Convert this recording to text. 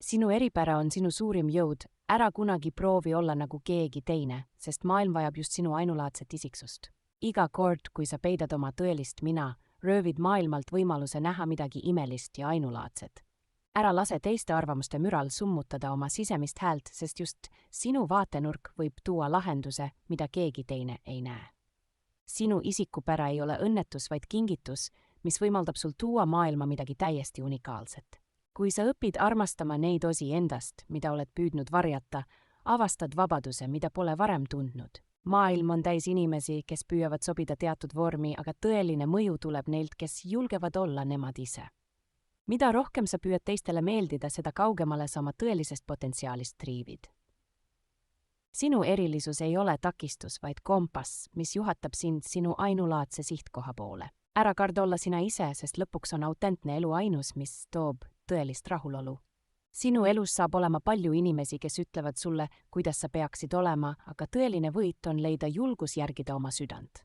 Sinu eripära on sinu suurim jõud, ära kunagi proovi olla nagu keegi teine, sest maailm vajab just sinu ainulaadset isiksust. Iga kord, kui sa peidad oma tõelist mina, röövid maailmalt võimaluse näha midagi imelist ja ainulaadset. Ära lase teiste arvamuste müral summutada oma sisemist häält, sest just sinu vaatenurk võib tuua lahenduse, mida keegi teine ei näe. Sinu isikupära ei ole õnnetus, vaid kingitus, mis võimaldab sul tuua maailma midagi täiesti unikaalset. Kui sa õpid armastama neid osi endast, mida oled püüdnud varjata, avastad vabaduse, mida pole varem tundnud. Maailm on täis inimesi, kes püüavad sobida teatud vormi, aga tõeline mõju tuleb neilt, kes julgevad olla nemad ise. Mida rohkem sa püüad teistele meeldida, seda kaugemale sa oma tõelisest potentsiaalist triivid. Sinu erilisus ei ole takistus, vaid kompass, mis juhatab sind sinu ainulaadse sihtkoha poole. Ära karda olla sina ise, sest lõpuks on autentne elu ainus, mis toob tõelist rahulolu. Sinu elus saab olema palju inimesi, kes ütlevad sulle, kuidas sa peaksid olema, aga tõeline võit on leida julgus järgida oma südant.